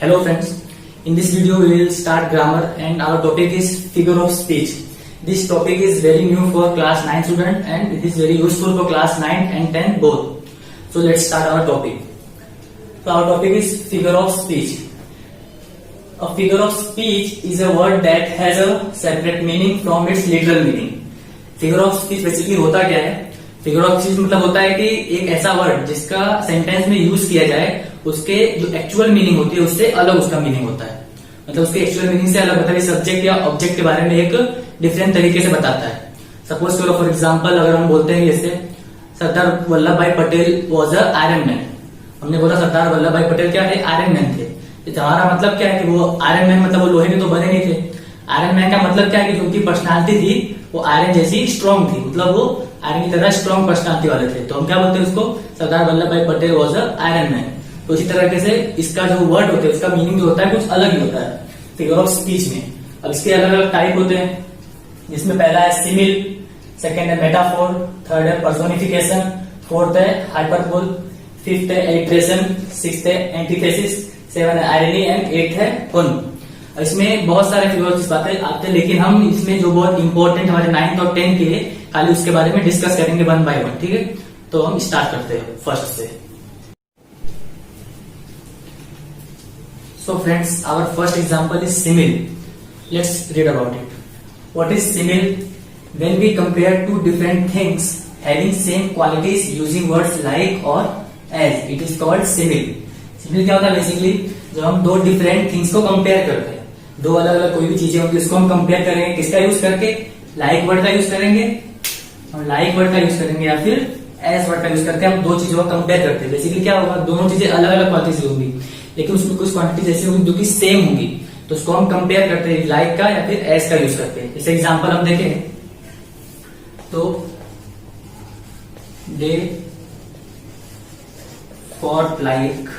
Hello friends, in this video we will start grammar and our topic is figure of speech. This topic is very new for class 9 student and it is very useful for class 9 and 10 both. So let's start our topic. So our topic is figure of speech. A figure of speech is a word that has a separate meaning from its literal meaning. Figure of speech basically होता क्या है? Figure of speech मतलब होता है कि एक ऐसा word जिसका सेंटेंस में यूज किया जाए उसके जो एक्चुअल मीनिंग होती है उससे अलग उसका मीनिंग होता है, मतलब उसके एक्चुअल मीनिंग से अलग, मतलब सब्जेक्ट या ऑब्जेक्ट के बारे में एक डिफरेंट तरीके से बताता है. सपोज करो फॉर एग्जांपल अगर हम बोलते हैं जैसे सरदार वल्लभ भाई Patel was a iron man. हमने बोला सरदार वल्लभ भाई पटेल क्या है? आयरन मैन थे. तो हमारा मतलब क्या है कि वो आयरन मैन मतलब वो लोहे के तो बने नहीं थे. आयरन मैन का मतलब क्या है कि जो उनकी पर्सनालिटी थी वो आयरन जैसी स्ट्रॉन्ग थी, मतलब वो आयरन की तरह स्ट्रॉन्ग पर्सनालिटी वाले थे. तो हम क्या बोलते हैं उसको? सरदार वल्लभ भाई Patel was a iron man. तो इसी तरीके से इसका जो वर्ड होता है उसका मीनिंग जो होता है कुछ अलग ही होता है फिगर ऑफ स्पीच में. अब इसके अलग अलग टाइप होते हैं, जिसमें पहला है सिमिल, सेकेंड है मेटाफोर, थर्ड है पर्सोनिफिकेशन, फोर्थ है हाइपरबोल, फिफ्थ है एलिट्रेशन, सिक्स्थ है एंटीथेसिस, सेवन है आयरनी एंड एट है पुन. इसमें बहुत सारे फिगर ऑफ स्पीच बातें आते हैं, लेकिन हम इसमें जो बहुत इंपॉर्टेंट हमारे 9th और 10th के लिए खाली उसके बारे में डिस्कस करेंगे वन बाय वन. ठीक है, तो हम स्टार्ट करते हैं फर्स्ट से. So friends, our first example is simile. Let's read about it. What is simile? When we compare two different things having same qualities using words like or as, it is called simile. Simile क्या होता है? Basically जब हम दो different things को compare करते हैं, दो अलग अलग कोई भी चीजें होंगी उसको हम कंपेयर करेंगे. किसका यूज करके? लाइक वर्ड का यूज करेंगे, हम लाइक वर्ड का यूज करेंगे या फिर एज वर्ड का यूज करके हम दो चीजों का कंपेयर करते हैं. बेसिकली क्या होगा? दोनों चीजें अलग अलग क्वालिटीज होंगी लेकिन उसमें कुछ क्वांटिटी ऐसी होगी जो कि सेम होंगी, तो उसको हम कंपेयर करते हैं लाइक का या फिर एज का यूज करते हैं. जैसे एग्जांपल हम देखें तो they fought like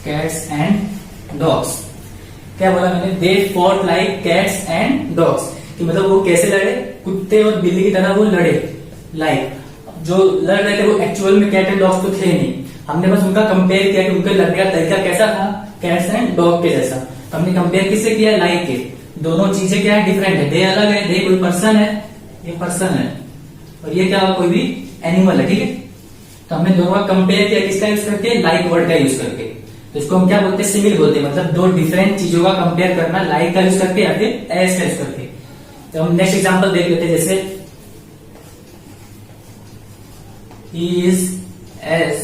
cats and dogs. क्या बोला मैंने? They fought like cats and dogs, कि मतलब वो कैसे लड़े? कुत्ते और बिल्ली की तरह वो लड़े. लाइक जो लड़ रहे थे वो एक्चुअल में कैट एंड डॉग्स तो थे नहीं, हमने बस उनका कंपेयर किया कि उनके लड़ने का तरीका कैसा था, कैट्स एंड डॉग के जैसा. तो हमने कंपेयर किससे किया? लाइक के. दोनों चीजें क्या है? डिफरेंट है. दे अलग है, दे कोई पर्सन है, ये पर्सन है, और ये क्या हुआ? कोई भी एनिमल है. ठीक है, तो हमने दोनों का कंपेयर किया किसका यूज करके? लाइक वर्ड का यूज करके. तो इसको हम क्या बोलते हैं? सिमिल बोलते हैं, मतलब दो डिफरेंट चीजों का कंपेयर करना लाइक का यूज करके या फिर एज का यूज करके. तो हम नेक्स्ट एग्जांपल देख लेते हैं. जैसे he is as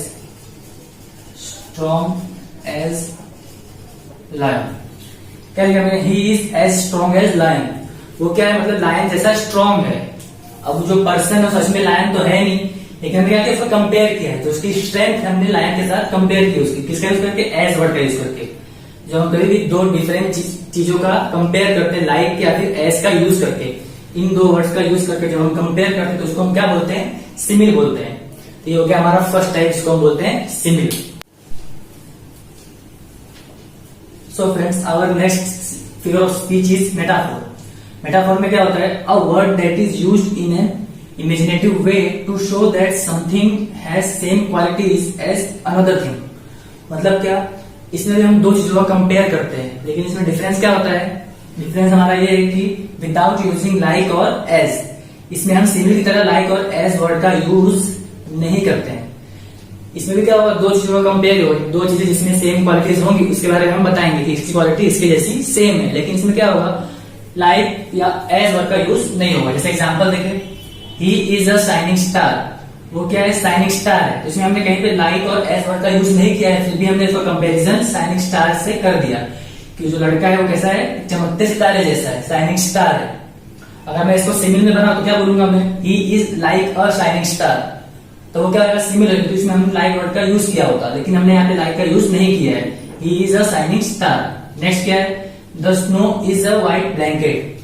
strong as lion. क्या लिखा मैंने? he is as strong as lion. वो क्या है? मतलब लायन जैसा स्ट्रॉन्ग है. अब जो पर्सन है सच में लायन तो है नहीं, लेकिन हमने क्या किया? उसको कंपेयर किया है, तो उसकी स्ट्रेंथ हमने लायन के साथ कंपेयर की. उसकी किसका यूज करके? एज वर्ड का यूज करके. जब हम कभी भी दो डिफरेंट चीजों का कंपेयर करते हैं लाइक या फिर एज का यूज करके, इन दो वर्ड्स का यूज करके जब हम कंपेयर करते हैं तो उसको हम क्या बोलते हैं? सिमिल बोलते हैं. तो ये हो गया हमारा फर्स्ट टाइप, जिसको हम बोलते हैं simile. So friends, our next figure of speech is metaphor. Metaphor में क्या होता है? A word that is used in an imaginative way to show that something has same qualities as another thing. मतलब क्या? इसमें भी हम दो चीजों का कंपेयर करते हैं, लेकिन इसमें डिफरेंस क्या होता है? डिफरेंस हमारा ये है कि विदाउट यूजिंग लाइक और एज, इसमें हम सिमिल की तरह लाइक और एज वर्ड का यूज नहीं करते हैं. इसमें भी क्या होगा? दो चीजों का कंपेयर होगा, दो चीजें जिसमें सेम क्वालिटीज होंगी उसके बारे में हम बताएंगे कि इसकी क्वालिटी इसके जैसी सेम है, लेकिन इसमें क्या होगा? लाइक या एज वर्ड का यूज नहीं होगा. जैसे एग्जांपल देखें, he is a shining star. वो क्या है? शाइनिंग स्टार है. इसमें हमने कहीं पे लाइक और एज वर्ड का यूज नहीं किया है, फिर भी हमने इसका कंपेरिजन शाइनिंग स्टार से कर दिया कि जो लड़का है वो कैसा है? चमकते सितारे जैसा है, शाइनिंग स्टार है. अगर मैं इसको सिमिल में बना तो क्या बोलूंगा मैं? ही is like a shining star. तो वो क्या होगा? सिमिलर, क्योंकि इसमें हमने लाइक वर्ड का यूज किया होता, लेकिन हमने यहाँ पे लाइक का यूज नहीं किया है. He is a shining star. Next क्या है? The snow is a white blanket.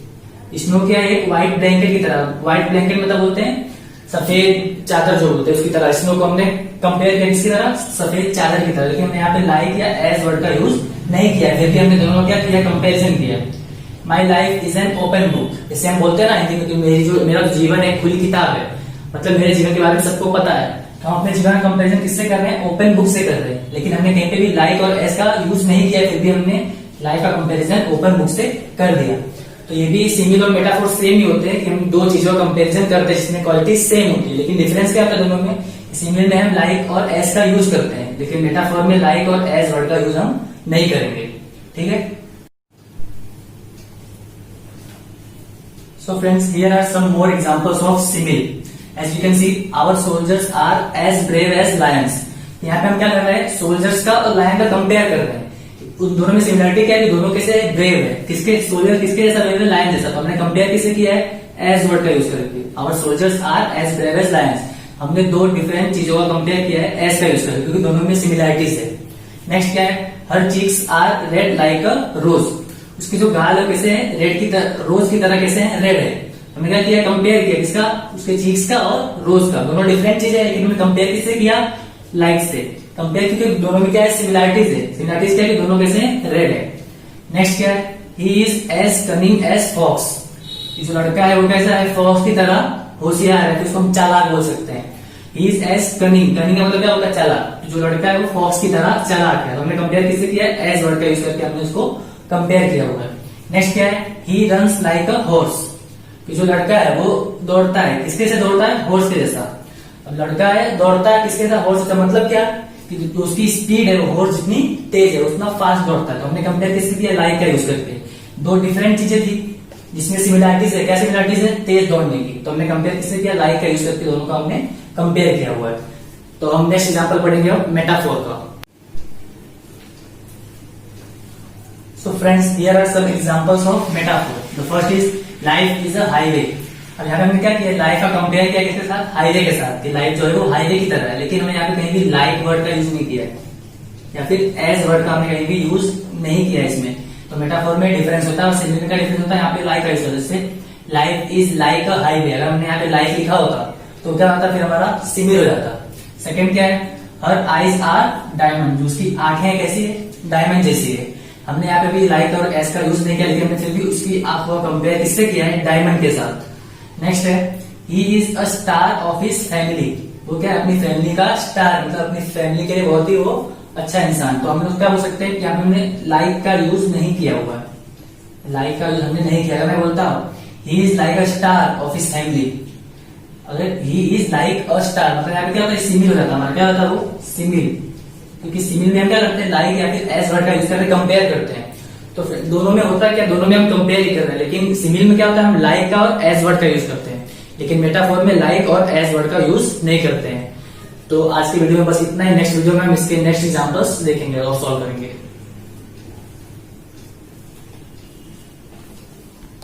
Snow क्या है? एक व्हाइट ब्लैंकेट की तरह. व्हाइट ब्लैंकेट मतलब बोलते हैं सफेद चादर जो बोलते हैं उसकी तरह. स्नो को हमने कंपेयर किया किसकी तरह? सफेद चादर की तरह. लेकिन हमने यहाँ पे लाइक या एज वर्ड का यूज नहीं किया, फिर भी हमने दोनों क्या किया? कंपेरिजन किया. My life is an open book. जैसे हम बोलते हैं ना हिंदी में, मेरा जीवन एक खुली किताब है, मतलब मेरे जीवन के बारे में सबको पता है. तो हम अपने जीवन में कंपेरिजन किससे कर रहे हैं? ओपन बुक से कर रहे हैं। लेकिन हमने कहीं पे भी लाइक और एस का यूज नहीं किया, फिर भी हमने लाइक का कंपेरिजन ओपन बुक से कर दिया। तो ये भी सिमिल और मेटाफोर सेम ही होते हैं कि हम दो चीजों का कंपेरिजन करते हैं जिसमें क्वालिटी सेम होती है, लेकिन डिफरेंस क्या होता है दोनों में? सिमिल में हम लाइक और एस का यूज करते हैं, लेकिन मेटाफोर में लाइक और एस वर्ड का यूज हम नहीं करेंगे। ठीक है। So friends, here are some more examples of simile. As you can see, our soldiers are as brave as lions. यहाँ पे हम क्या कर रहे हैं? सोल्जर्स का और लायन का कंपेयर कर रहे हैं। उन दोनों में सिमिलरिटी क्या है कि दोनों कैसे ब्रेव है, किसके सोल्जर किसके जैसा ब्रेव है? लायन जैसा। तो हमने कंपेयर किसे किया है? एज वर्ड का यूज करके। Our soldiers are as brave as lions. हमने दो डिफरेंट चीजों का कंपेयर किया है एज का यूज करके, क्योंकि दोनों में सिमिलरिटीज है। नेक्स्ट क्या है? Her cheeks are red like a rose. उसकी जो गाल है कैसे है? रेड की तरह, रोज की तरह कैसे है? रेड है। हमने क्या किया? कंपेयर किया किसका? उसके चीक्स का और रोज का। दोनों डिफरेंट चीजें हैं, लेकिन हमने कंपेयर किससे किया? लाइक से कंपेयर, क्योंकि दोनों में क्या है? सिमिलरिटीज है। सिमिलरिटीज क्या है कि दोनों कैसे हैं? रेड है। नेक्स्ट क्या है? He is as cunning as fox. जो लड़का है वो कैसा है? फॉक्स की तरह होशियार है, तो उसको हम चालाक बोल सकते हैं। He is as cunning. Cunning का मतलब क्या होता है? चालाक। जो लड़का है वो फॉक्स की तरह चालाक है। तो हमने कंपेयर किससे किया? एज वर्ड का यूज करके हमने उसको कंपेयर किया हुआ है। नेक्स्ट क्या है? He runs like a horse. जो लड़का है वो दौड़ता है, किसके से दौड़ता है? हॉर्स के जैसा। अब लड़का है दौड़ता है किसके साथ? हॉर्स का मतलब क्या कि जो उसकी स्पीड है वो हॉर्स जितनी तेज है उतना फास्ट दौड़ता है। तो हमने कंपेयर किससे किया? लाइक का यूज करके। दो डिफरेंट चीजें थी जिसमें सिमिलरिटीज है। क्या सिमिलरिटीज है? तेज दौड़ने की। तो हमने कंपेयर किससे किया? लाइक का यूज करके दोनों का हमने कंपेयर किया हुआ है। तो हम नेक्स्ट एग्जाम्पल पढ़ेंगे अब मेटाफोर का। So friends, here are some examples of metaphor. The first is life is a highway. अब यहाँ पे हमने क्या किया? लाइफ का कंपेयर किया किसके साथ? हाईवे के साथ। कि लाइफ जो है वो हाईवे की तरह है, लेकिन हमने यहाँ पे कहीं भी लाइक वर्ड का यूज नहीं किया है, या फिर एज वर्ड का हमने कहीं भी यूज नहीं किया है इसमें। तो मेटाफोर में डिफरेंस होता है और सिमिलर का डिफरेंस होता है। यहाँ पे लाइक का यूज होता है, जैसे life is like a highway. अगर हमने यहाँ पे लाइक लिखा होता तो क्या होता? फिर हमारा सिमिलर हो जाता। सेकंड क्या है? Her eyes are diamond. जो उसकी आंखें कैसी है? डायमंड जैसी है। हमने यहाँ पे भी लाइक और एस का यूज नहीं किया, लेकिन हमने फिर भी उसकी आंखों का कंपेयर किससे किया है? डायमंड के साथ। नेक्स्ट है he is a star of his family. वो क्या है? अपनी फैमिली का स्टार, मतलब अपनी फैमिली के लिए बहुत ही वो अच्छा इंसान। तो हम लोग क्या बोल सकते हैं कि यहाँ पे हमने लाइक का यूज नहीं किया हुआ है। लाइक का यूज हमने नहीं किया। अगर मैं बोलता हूँ he is like a star of his family, अगर he is like a star मतलब यहाँ पे क्या होता है? सिमिल हो जाता हमारा। क्या होता है वो? सिमिल। क्योंकि सिमिल में हम क्या करते हैं? लाइक या फिर एस वर्ड का यूज करके कंपेयर करते हैं। तो दोनों में होता है क्या? दोनों में हम कंपेयर ही कर रहे हैं, लेकिन सिमिल में क्या होता है? हम लाइक का और एस वर्ड का यूज करते हैं, लेकिन मेटाफोर में लाइक और एस वर्ड का यूज नहीं करते हैं। तो आज की वीडियो में बस इतना ही। नेक्स्ट वीडियो में हम इसके नेक्स्ट एग्जांपल्स देखेंगे और सॉल्व करेंगे।